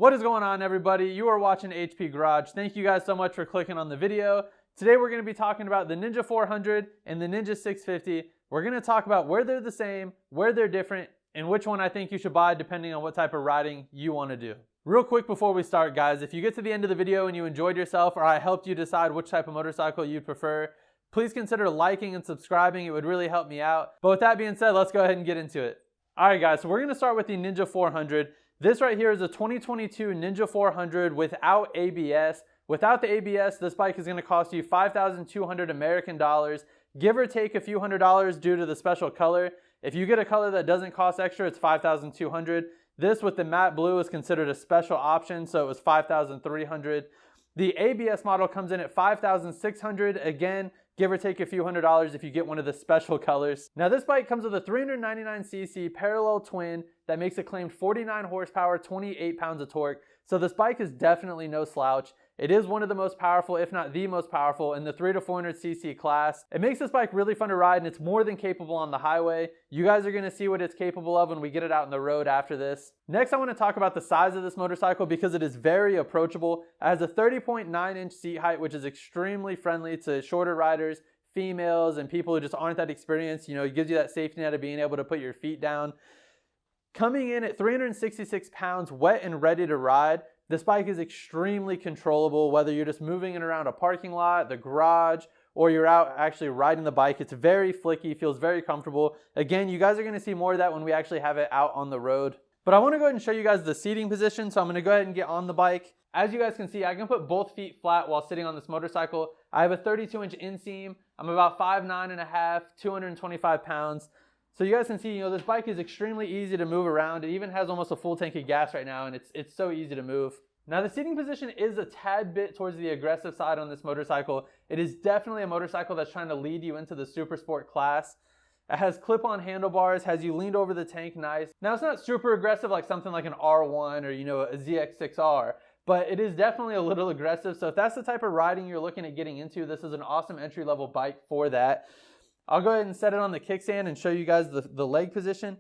What is going on, everybody? You are watching HP Garage. Thank you guys so much for clicking on the video. Today we're going to be talking about the Ninja 400 and the Ninja 650. We're going to talk about where they're the same, where they're different, and which one I think you should buy depending on what type of riding you want to do. Real quick before we start, guys, if you get to the end of the video and you enjoyed yourself or I helped you decide which type of motorcycle you prefer, please consider liking and subscribing. It would really help me out. But with that being said, let's go ahead and get into it. Alright guys, so we're going to start with the Ninja 400. This right here is a 2022 Ninja 400 without ABS. Without the ABS, this bike is going to cost you $5,200 American dollars, give or take a few $100s due to the special color. If you get a color that doesn't cost extra, it's $5,200. This with the matte blue is considered a special option, so it was $5,300. The ABS model comes in at $5,600. Again, give or take a few $100s if you get one of the special colors. Now this bike comes with a 399cc parallel twin that makes a claimed 49 horsepower, 28 pounds of torque. So this bike is definitely no slouch. It is one of the most powerful, if not the most powerful, in the 300 to 400cc class. It makes this bike really fun to ride, and it's more than capable on the highway. You guys are going to see what it's capable of when we get it out on the road after this. Next, I want to talk about the size of this motorcycle because it is very approachable. It has a 30.9-inch seat height, which is extremely friendly to shorter riders, females, and people who just aren't that experienced. You know, it gives you that safety net of being able to put your feet down. Coming in at 366 pounds, wet and ready to ride. This bike is extremely controllable, whether you're just moving it around a parking lot, the garage, or you're out actually riding the bike. It's very flicky, feels very comfortable. Again, you guys are going to see more of that when we actually have it out on the road. But I want to go ahead and show you guys the seating position, so I'm going to go ahead and get on the bike. As you guys can see, I can put both feet flat while sitting on this motorcycle. I have a 32-inch inseam. I'm about 5'9.5", 225 pounds. So you guys can see, this bike is extremely easy to move around. It even has almost a full tank of gas right now, and it's so easy to move. Now the seating position is a tad bit towards the aggressive side on this motorcycle. It is definitely a motorcycle that's trying to lead you into the super sport class. It has clip-on handlebars, has you leaned over the tank nice. Now it's not super aggressive like something like an R1 or a ZX6R, but it is definitely a little aggressive. So if that's the type of riding you're looking at getting into, this is an awesome entry-level bike for that. I'll go ahead and set it on the kickstand and show you guys the leg position.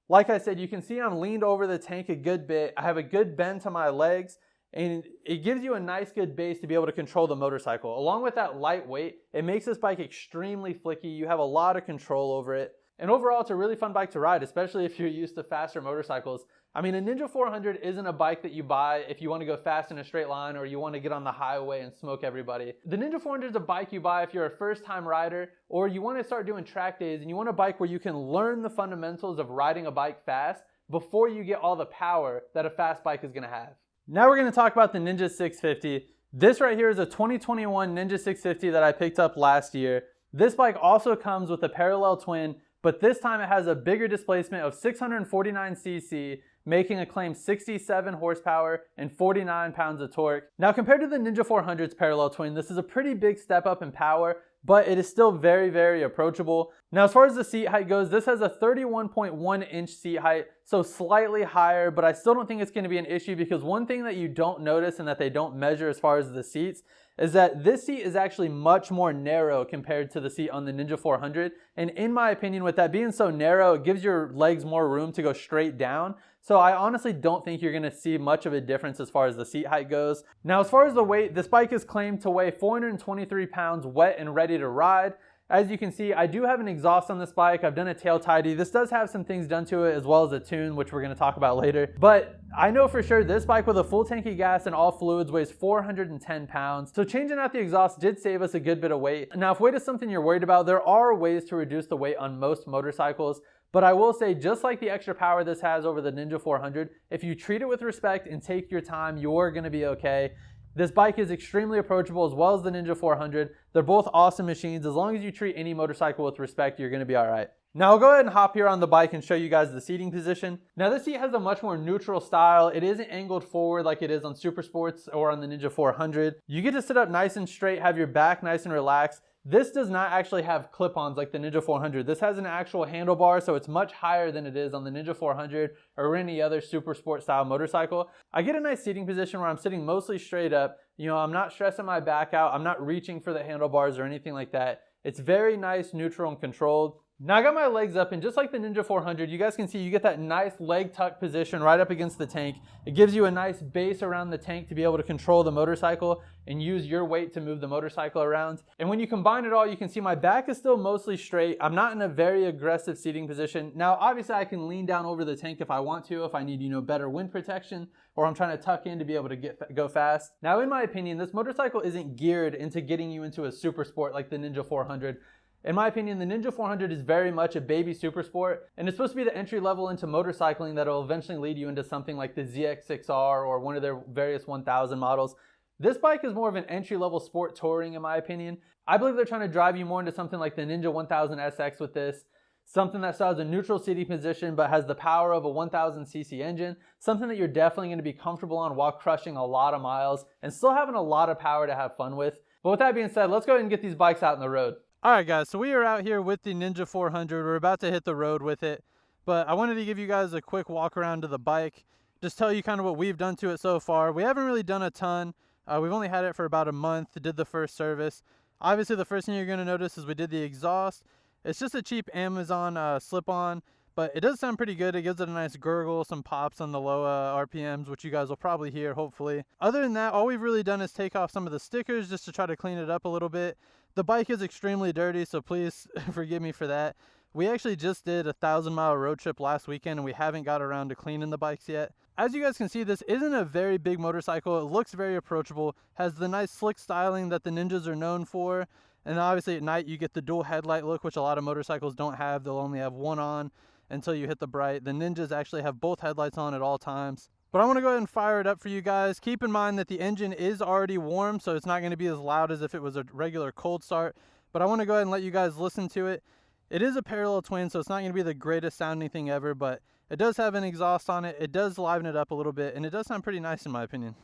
Like I said, you can see I'm leaned over the tank a good bit. I have a good bend to my legs, and it gives you a nice good base to be able to control the motorcycle. Along with that light weight, it makes this bike extremely flicky. You have a lot of control over it. And overall, it's a really fun bike to ride, especially if you're used to faster motorcycles. I mean, a Ninja 400 isn't a bike that you buy if you want to go fast in a straight line or you want to get on the highway and smoke everybody. The Ninja 400 is a bike you buy if you're a first-time rider or you want to start doing track days and you want a bike where you can learn the fundamentals of riding a bike fast before you get all the power that a fast bike is going to have. Now we're going to talk about the Ninja 650. This right here is a 2021 Ninja 650 that I picked up last year. This bike also comes with a parallel twin, but this time it has a bigger displacement of 649cc, making a claimed 67 horsepower and 49 pounds of torque. Now compared to the Ninja 400's parallel twin, this is a pretty big step up in power, but it is still very, very approachable. Now as far as the seat height goes, this has a 31.1-inch seat height, so slightly higher, but I still don't think it's going to be an issue because one thing that you don't notice and that they don't measure as far as the seats is that this seat is actually much more narrow compared to the seat on the Ninja 400. And in my opinion, with that being so narrow, it gives your legs more room to go straight down. So I honestly don't think you're going to see much of a difference as far as the seat height goes. Now, as far as the weight, this bike is claimed to weigh 423 pounds wet and ready to ride. As you can see, I do have an exhaust on this bike. I've done a tail tidy. This does have some things done to it as well as a tune, which we're going to talk about later. But I know for sure this bike with a full tank of gas and all fluids weighs 410 pounds. So changing out the exhaust did save us a good bit of weight. Now, if weight is something you're worried about, there are ways to reduce the weight on most motorcycles. But I will say, just like the extra power this has over the Ninja 400, if you treat it with respect and take your time, you're going to be okay. This bike is extremely approachable as well as the Ninja 400. They're both awesome machines. As long as you treat any motorcycle with respect, you're going to be all right. Now I'll go ahead and hop here on the bike and show you guys the seating position. Now this seat has a much more neutral style. It isn't angled forward like it is on Super Sports or on the Ninja 400. You get to sit up nice and straight, have your back nice and relaxed. This does not actually have clip-ons like the Ninja 400. This has an actual handlebar, so it's much higher than it is on the Ninja 400 or any other super sport style motorcycle. I get a nice seating position where I'm sitting mostly straight up. I'm not stressing my back out. I'm not reaching for the handlebars or anything like that. It's very nice, neutral, and controlled. Now I got my legs up, and just like the Ninja 400, you guys can see you get that nice leg tuck position right up against the tank. It gives you a nice base around the tank to be able to control the motorcycle and use your weight to move the motorcycle around. And when you combine it all, you can see my back is still mostly straight. I'm not in a very aggressive seating position. Now, obviously I can lean down over the tank if I want to, if I need, better wind protection, or I'm trying to tuck in to be able to go fast. Now, in my opinion, this motorcycle isn't geared into getting you into a super sport like the Ninja 400. In my opinion, the Ninja 400 is very much a baby super sport, and it's supposed to be the entry level into motorcycling that will eventually lead you into something like the ZX6R or one of their various 1000 models. This bike is more of an entry level sport touring, in my opinion. I believe they're trying to drive you more into something like the Ninja 1000 SX with this, something that still has a neutral seating position but has the power of a 1000cc engine, something that you're definitely going to be comfortable on while crushing a lot of miles and still having a lot of power to have fun with. But with that being said, let's go ahead and get these bikes out on the road. Alright guys, so we are out here with the Ninja 400. We're about to hit the road with it, but I wanted to give you guys a quick walk around to the bike, just tell you kind of what we've done to it so far. We haven't really done a ton. We've only had it for about a month, did the first service. Obviously the first thing you're going to notice is we did the exhaust. It's just a cheap Amazon slip-on, but it does sound pretty good. It gives it a nice gurgle, some pops on the low RPMs, which you guys will probably hear, hopefully. Other than that, all we've really done is take off some of the stickers just to try to clean it up a little bit. The bike is extremely dirty, so please forgive me for that. We actually just did a 1,000-mile road trip last weekend, and we haven't got around to cleaning the bikes yet. As you guys can see, this isn't a very big motorcycle. It looks very approachable, has the nice slick styling that the Ninjas are known for. And obviously at night you get the dual headlight look, which a lot of motorcycles don't have. They'll only have one on until you hit the bright. The Ninjas actually have both headlights on at all times. But I want to go ahead and fire it up for you guys. Keep in mind that the engine is already warm, so it's not going to be as loud as if it was a regular cold start. But I want to go ahead and let you guys listen to it. It is a parallel twin, so it's not going to be the greatest sounding thing ever, but it does have an exhaust on it. It does liven it up a little bit, and it does sound pretty nice in my opinion.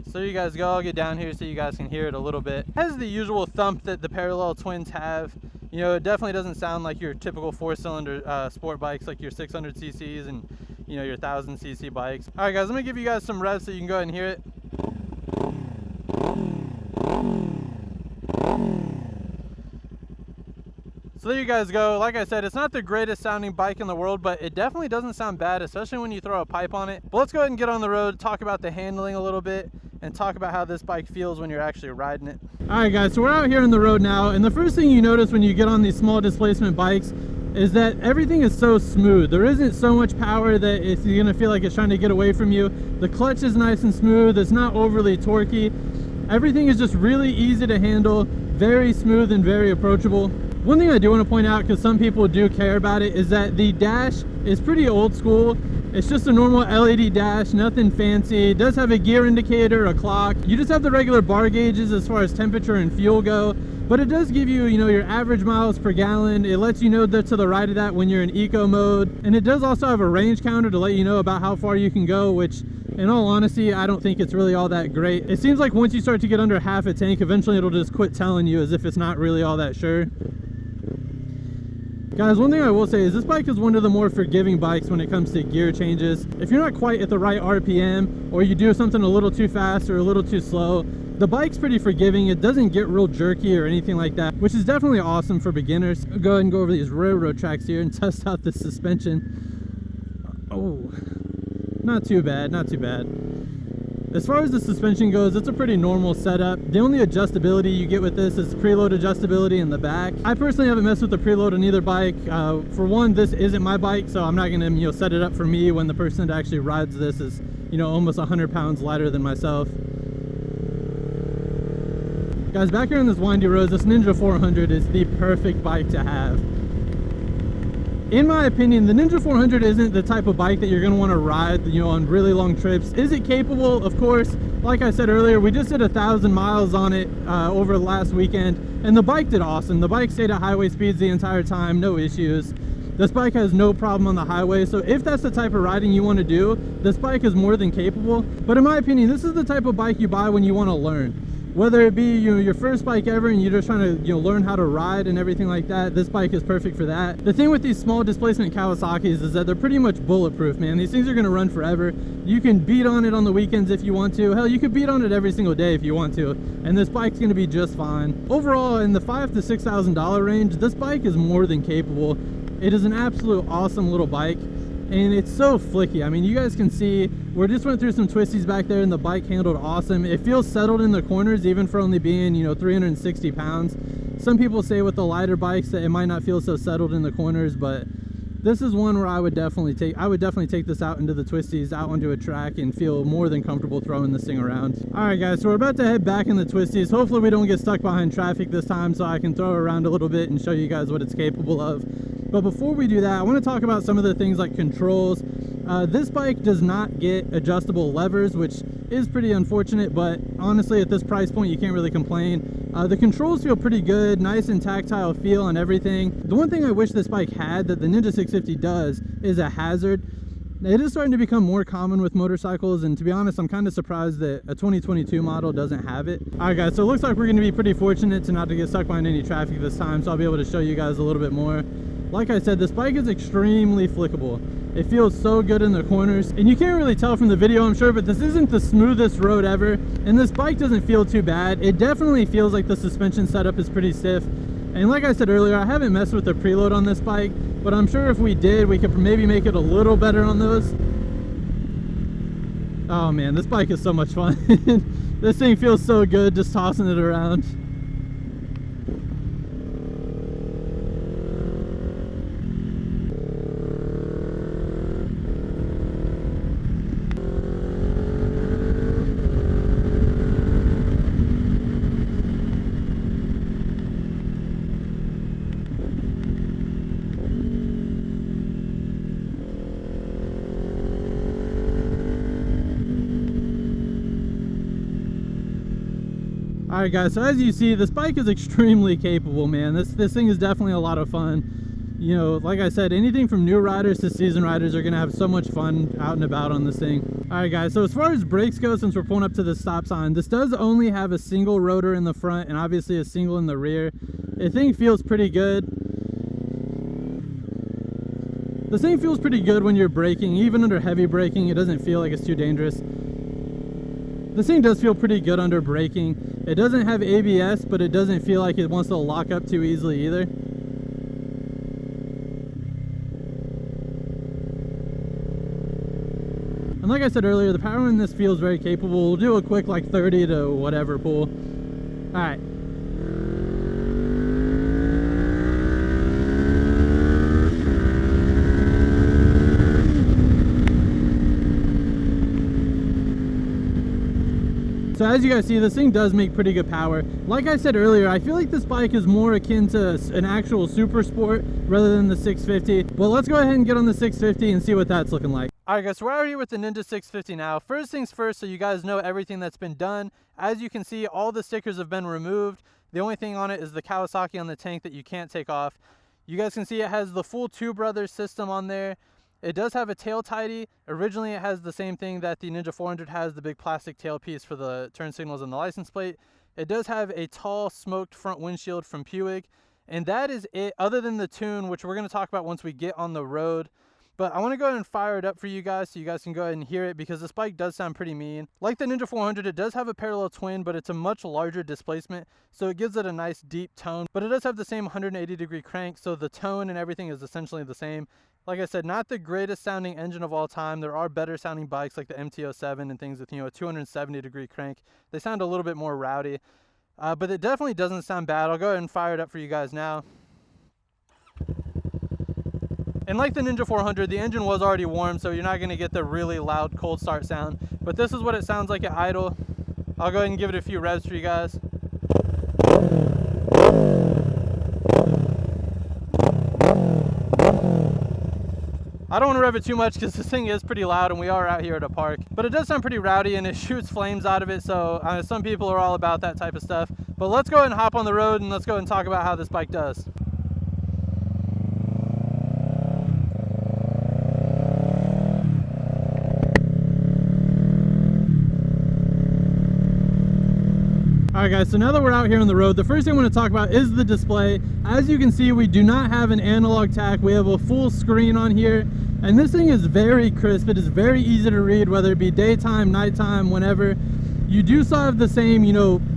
So there you guys go. I'll get down here so you guys can hear it a little bit. It has the usual thump that the parallel twins have. It definitely doesn't sound like your typical 4-cylinder sport bikes, like your 600 cc's and your 1000cc bikes. All right guys, let me give you guys some revs so you can go ahead and hear it. So there you guys go. Like I said, it's not the greatest sounding bike in the world, but it definitely doesn't sound bad, especially when you throw a pipe on it. But let's go ahead and get on the road, talk about the handling a little bit, and talk about how this bike feels when you're actually riding it. All right guys, so we're out here on the road now, and the first thing you notice when you get on these small displacement bikes is that everything is so smooth. There isn't so much power that you're gonna feel like it's trying to get away from you. The clutch is nice and smooth. It's not overly torquey. Everything is just really easy to handle, very smooth and very approachable. One thing I do want to point out, because some people do care about it, is that the dash is pretty old school. It's just a normal LED dash, nothing fancy. It does have a gear indicator, a clock. You just have the regular bar gauges as far as temperature and fuel go, but it does give you, your average miles per gallon. It lets you know that to the right of that when you're in eco mode. And it does also have a range counter to let you know about how far you can go, which in all honesty, I don't think it's really all that great. It seems like once you start to get under half a tank, eventually it'll just quit telling you as if it's not really all that sure. Guys, one thing I will say is this bike is one of the more forgiving bikes when it comes to gear changes. If you're not quite at the right RPM, or you do something a little too fast or a little too slow, the bike's pretty forgiving. It doesn't get real jerky or anything like that, which is definitely awesome for beginners. I'll go ahead and go over these railroad tracks here and test out the suspension. Oh, not too bad, not too bad. As far as the suspension goes, it's a pretty normal setup. The only adjustability you get with this is preload adjustability in the back. I personally haven't messed with the preload on either bike. For one, this isn't my bike, so I'm not gonna set it up for me when the person that actually rides this is almost 100 pounds lighter than myself. Guys, back here on this windy road, this Ninja 400 is the perfect bike to have. In my opinion, the Ninja 400 isn't the type of bike that you're going to want to ride, on really long trips. Is it capable? Of course. Like I said earlier, we just did 1,000 miles on it over last weekend, and the bike did awesome. The bike stayed at highway speeds the entire time, no issues. This bike has no problem on the highway, so if that's the type of riding you want to do, this bike is more than capable. But in my opinion, this is the type of bike you buy when you want to learn. whether it be your first bike ever and you're just trying to learn how to ride and everything like that, this bike is perfect for that. The thing with these small displacement Kawasaki's is that they're pretty much bulletproof, man. These things are going to run forever. You can beat on it on the weekends if you want to. Hell, you could beat on it every single day if you want to, and this bike's going to be just fine. Overall, in the $5,000 to $6,000 range, this bike is more than capable. It is an absolute awesome little bike. And it's so flicky. I mean, you guys can see, we just went through some twisties back there and the bike handled awesome. It feels settled in the corners, even for only being, 360 pounds. Some people say with the lighter bikes that it might not feel so settled in the corners, but this is one where I would definitely take this out into the twisties, out onto a track, and feel more than comfortable throwing this thing around. All right, guys, so we're about to head back in the twisties. Hopefully we don't get stuck behind traffic this time, so I can throw it around a little bit and show you guys what it's capable of. But before we do that, I want to talk about some of the things like controls. This bike does not get adjustable levers, which is pretty unfortunate, but honestly at this price point you can't really complain. The controls feel pretty good, nice and tactile feel on everything. The one thing I wish this bike had that the Ninja 650 does is a hazard. It is starting to become more common with motorcycles, and to be honest, I'm kind of surprised that a 2022 model doesn't have it. All right, guys, so it looks like we're going to be pretty fortunate to not to get stuck behind any traffic this time, so I'll be able to show you guys a little bit more. Like I said, this bike is extremely flickable. It feels so good in the corners, and you can't really tell from the video, I'm sure, but this isn't the smoothest road ever, and this bike doesn't feel too bad. It definitely feels like the suspension setup is pretty stiff, and like I said earlier, I haven't messed with the preload on this bike, but I'm sure if we did, we could maybe make it a little better on those. Oh man, this bike is so much fun. This thing feels so good just tossing it around. Alright guys, so as you see, this bike is extremely capable, man. This thing is definitely a lot of fun. Like I said, anything from new riders to seasoned riders are going to have so much fun out and about on this thing. Alright guys, so as far as brakes go, since we're pulling up to the stop sign, this does only have a single rotor in the front and obviously a single in the rear. The thing feels pretty good. This thing feels pretty good when you're braking. Even under heavy braking, it doesn't feel like it's too dangerous. This thing does feel pretty good under braking. It doesn't have ABS, but it doesn't feel like it wants to lock up too easily either. And like I said earlier, the power in this feels very capable. We'll do a quick like 30 to whatever pull. All right. So as you guys see, this thing does make pretty good power. Like I said earlier, I feel like this bike is more akin to an actual super sport rather than the 650. But let's go ahead and get on the 650 and see what that's looking like. All right guys, so we're out here with the Ninja 650 now. First things first, so you guys know everything that's been done. As you can see, all the stickers have been removed. The only thing on it is the Kawasaki on the tank that you can't take off. You guys can see it has the full Two Brothers system on there. It does have a tail tidy. Originally it has the same thing that the Ninja 400 has, the big plastic tail piece for the turn signals and the license plate. It does have a tall smoked front windshield from Puig, and that is it, other than the tune, which we're going to talk about once we get on the road. But I want to go ahead and fire it up for you guys so you guys can go ahead and hear it, because this bike does sound pretty mean. Like the Ninja 400, it does have a parallel twin, but it's a much larger displacement, so it gives it a nice deep tone. But it does have the same 180-degree crank, so the tone and everything is essentially the same. Like I said, not the greatest sounding engine of all time. There are better sounding bikes like the MT-07 and things with, a 270-degree crank. They sound a little bit more rowdy, but it definitely doesn't sound bad. I'll go ahead and fire it up for you guys now. And like the Ninja 400, the engine was already warm, so you're not going to get the really loud cold start sound. But this is what it sounds like at idle. I'll go ahead and give it a few revs for you guys. I don't want to rev it too much because this thing is pretty loud and we are out here at a park. But it does sound pretty rowdy and it shoots flames out of it, so some people are all about that type of stuff. But let's go ahead and hop on the road and let's go ahead and talk about how this bike does. All Alright guys, so now that we're out here on the road, the first thing I want to talk about is the display. As you can see, we do not have an analog tack. We have a full screen on here, and this thing is very crisp. It is very easy to read, whether it be daytime, nighttime, whenever. You do still have the same,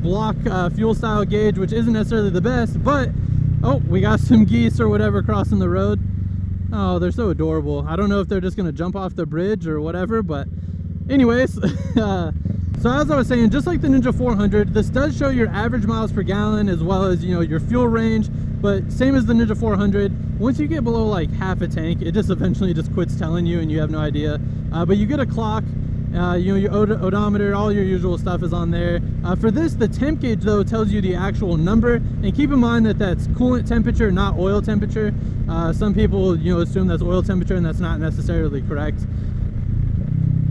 block fuel style gauge, which isn't necessarily the best, but oh, we got some geese or whatever crossing the road. Oh, they're so adorable. I don't know if they're just gonna jump off the bridge or whatever, but anyways, so as I was saying, just like the Ninja 400, this does show your average miles per gallon as well as, your fuel range, but same as the Ninja 400, once you get below like half a tank, it just eventually just quits telling you and you have no idea. But you get a clock, your odometer, all your usual stuff is on there. For this, the temp gauge though tells you the actual number, and keep in mind that that's coolant temperature, not oil temperature. Some people, assume that's oil temperature, and that's not necessarily correct.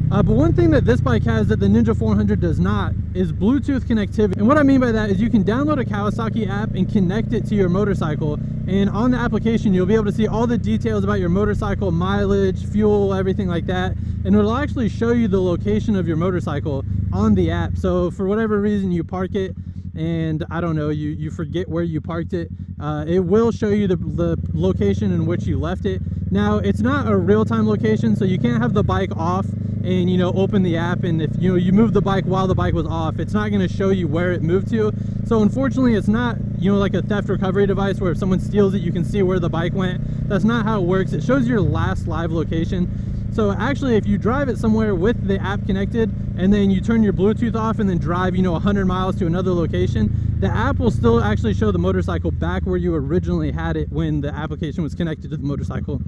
But one thing that this bike has that the Ninja 400 does not is Bluetooth connectivity. And what I mean by that is you can download a Kawasaki app and connect it to your motorcycle. And on the application, you'll be able to see all the details about your motorcycle, mileage, fuel, everything like that. And it'll actually show you the location of your motorcycle on the app. So for whatever reason you park it and I don't know, you forget where you parked it, it will show you the location in which you left it. Now, it's not a real-time location, so you can't have the bike off and open the app, and if you move the bike while the bike was off, it's not going to show you where it moved to. So unfortunately, it's not like a theft recovery device where if someone steals it you can see where the bike went. That's not how it works. It shows your last live location. So actually, if you drive it somewhere with the app connected and then you turn your Bluetooth off and then drive 100 miles to another location, the app will still actually show the motorcycle back where you originally had it when the application was connected to the motorcycle.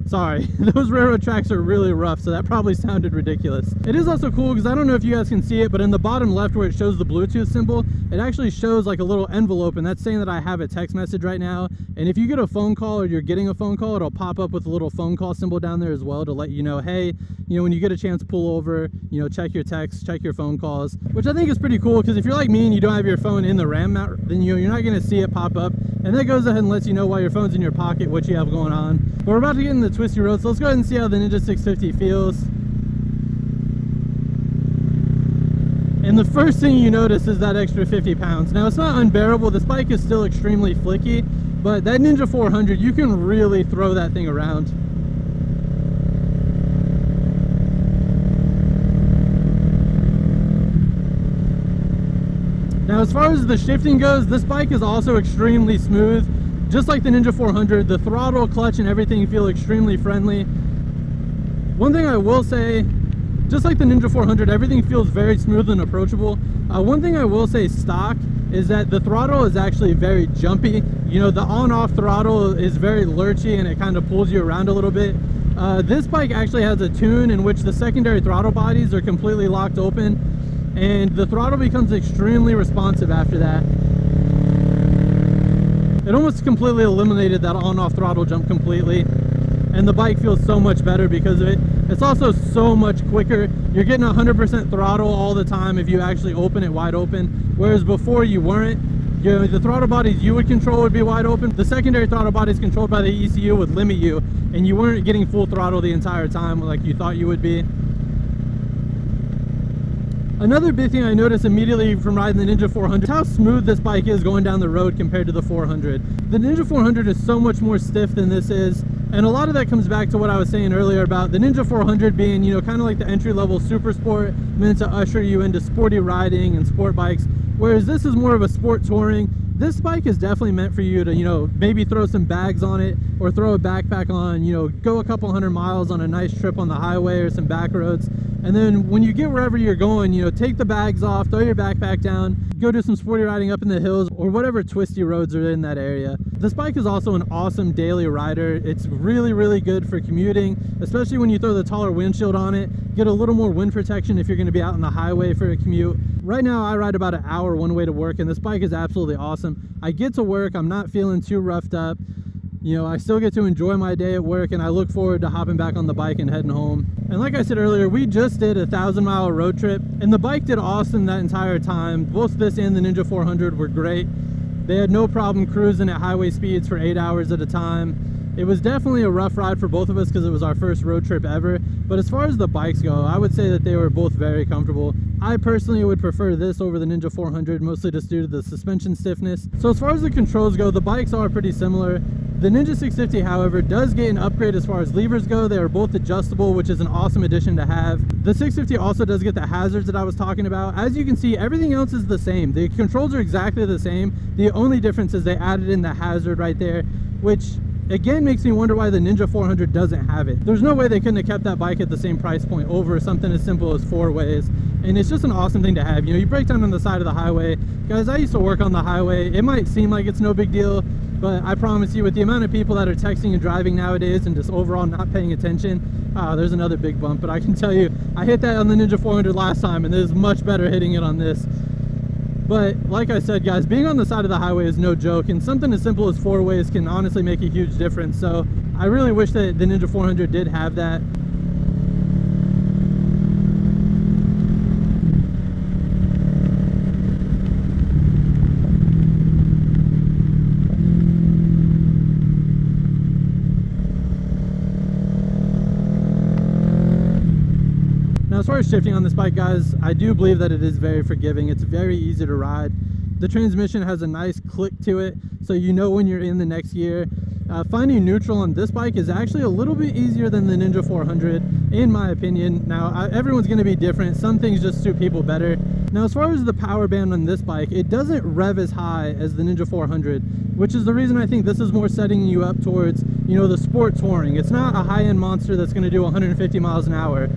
Sorry, those railroad tracks are really rough, so that probably sounded ridiculous. It is also cool because I don't know if you guys can see it, but in the bottom left where it shows the Bluetooth symbol, it actually shows like a little envelope, and that's saying that I have a text message right now. And if you get a phone call or you're getting a phone call, it'll pop up with a little phone call symbol down there as well to let you know, hey, when you get a chance, pull over, check your texts, check your phone calls, which I think is pretty cool because if you're like me and you don't have your phone in the RAM mount, then you're not going to see it pop up, and that goes ahead and lets you know while your phone's in your pocket what you have going on. But we're about to get in the twisty road, so let's go ahead and see how the Ninja 650 feels. And the first thing you notice is that extra 50 pounds. Now, it's not unbearable. This bike is still extremely flicky, but that Ninja 400, you can really throw that thing around. Now, as far as the shifting goes, this bike is also extremely smooth. Just like the Ninja 400, the throttle, clutch, and everything feel extremely friendly. One thing I will say, just like the Ninja 400, everything feels very smooth and approachable. One thing I will say stock is that the throttle is actually very jumpy. The on-off throttle is very lurchy and it kind of pulls you around a little bit. This bike actually has a tune in which the secondary throttle bodies are completely locked open, and the throttle becomes extremely responsive after that. It almost completely eliminated that on-off throttle jump completely, and the bike feels so much better because of it. It's also so much quicker. You're getting 100% throttle all the time if you actually open it wide open, whereas before you weren't. The throttle bodies you would control would be wide open. The secondary throttle bodies controlled by the ECU would limit you, and you weren't getting full throttle the entire time like you thought you would be. Another big thing I noticed immediately from riding the Ninja 400 is how smooth this bike is going down the road compared to the 400. The Ninja 400 is so much more stiff than this is, and a lot of that comes back to what I was saying earlier about the Ninja 400 being, kind of like the entry-level super sport, meant to usher you into sporty riding and sport bikes, whereas this is more of a sport touring. This bike is definitely meant for you to, maybe throw some bags on it or throw a backpack on, go a couple 100 miles on a nice trip on the highway or some back roads. And then when you get wherever you're going, take the bags off, throw your backpack down, go do some sporty riding up in the hills or whatever twisty roads are in that area. This bike is also an awesome daily rider. It's really, really good for commuting, especially when you throw the taller windshield on it. Get a little more wind protection if you're going to be out on the highway for a commute. Right now, I ride about an hour one way to work, and this bike is absolutely awesome. I get to work, I'm not feeling too roughed up. I still get to enjoy my day at work, and I look forward to hopping back on the bike and heading home. And like I said earlier, we just did a 1,000-mile road trip, and the bike did awesome that entire time. Both this and the Ninja 400 were great. They had no problem cruising at highway speeds for 8 hours at a time. It was definitely a rough ride for both of us because it was our first road trip ever. But as far as the bikes go, I would say that they were both very comfortable. I personally would prefer this over the Ninja 400, mostly just due to the suspension stiffness. So as far as the controls go, the bikes are pretty similar. The Ninja 650, however, does get an upgrade as far as levers go. They are both adjustable, which is an awesome addition to have. The 650 also does get the hazards that I was talking about. As you can see, everything else is the same. The controls are exactly the same. The only difference is they added in the hazard right there, which again makes me wonder why the Ninja 400 doesn't have it. There's no way they couldn't have kept that bike at the same price point over something as simple as 4-ways. And it's just an awesome thing to have. You know, you break down on the side of the highway. Guys, I used to work on the highway. It might seem like it's no big deal, but I promise you, with the amount of people that are texting and driving nowadays and just overall not paying attention, there's another big bump. But I can tell you, I hit that on the Ninja 400 last time, and it is much better hitting it on this. But like I said, guys, being on the side of the highway is no joke, and something as simple as 4-ways can honestly make a huge difference. So I really wish that the Ninja 400 did have that. Now, as far as shifting on this bike, guys, I do believe that it is very forgiving. It's very easy to ride. The transmission has a nice click to it, so you know when you're in the next gear. Finding neutral on this bike is actually a little bit easier than the Ninja 400, in my opinion. Now, everyone's going to be different. Some things just suit people better. Now, as far as the power band on this bike, it doesn't rev as high as the Ninja 400, which is the reason I think this is more setting you up towards, you know, the sport touring. It's not a high-end monster that's going to do 150 miles an hour.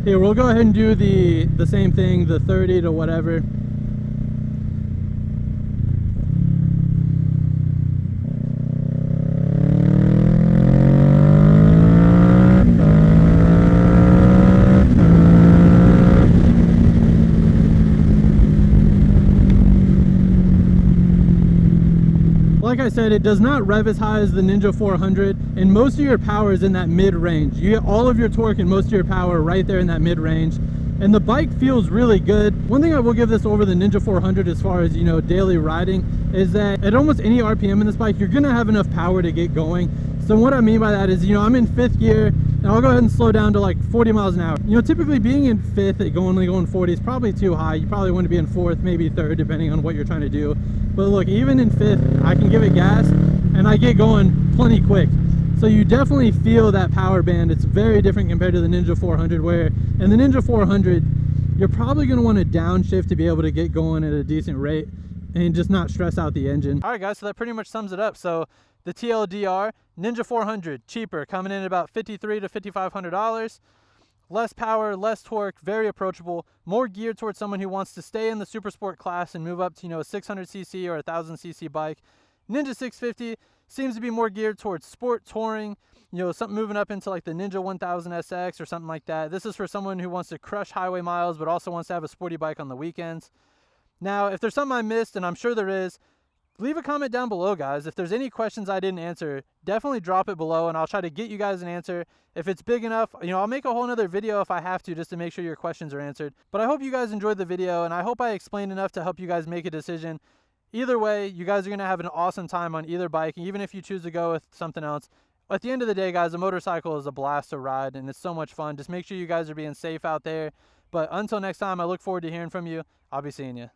Here, we'll go ahead and do the same thing, the 30 to whatever. Like I said, it does not rev as high as the Ninja 400, and most of your power is in that mid-range. You get all of your torque and most of your power right there in that mid-range, and the bike feels really good. One thing I will give this over the Ninja 400 as far as, you know, daily riding is that at almost any RPM in this bike, you're gonna have enough power to get going. So what I mean by that is, you know, I'm in 5th gear, and I'll go ahead and slow down to like 40 miles an hour. You know, typically being in 5th, only going 40 is probably too high. You probably want to be in 4th, maybe 3rd, depending on what you're trying to do. But look, even in 5th, I can give it gas, and I get going plenty quick. So you definitely feel that power band. It's very different compared to the Ninja 400, where in the Ninja 400, you're probably going to want to downshift to be able to get going at a decent rate and just not stress out the engine. All right, guys, so that pretty much sums it up. So the TLDR, Ninja 400, cheaper, coming in at about $5,300 to $5,500. Less power, less torque, very approachable, more geared towards someone who wants to stay in the super sport class and move up to, you know, a 600cc or a 1000cc bike. Ninja 650 seems to be more geared towards sport touring, you know, something moving up into like the Ninja 1000 SX or something like that. This is for someone who wants to crush highway miles but also wants to have a sporty bike on the weekends. Now, if there's something I missed, and I'm sure there is, leave a comment down below, guys. If there's any questions I didn't answer, definitely drop it below, and I'll try to get you guys an answer. If it's big enough, you know, I'll make a whole nother video if I have to, just to make sure your questions are answered. But I hope you guys enjoyed the video, and I hope I explained enough to help you guys make a decision. Either way, you guys are going to have an awesome time on either bike, even if you choose to go with something else. At the end of the day, guys, a motorcycle is a blast to ride, and it's so much fun. Just make sure you guys are being safe out there. But until next time, I look forward to hearing from you. I'll be seeing you.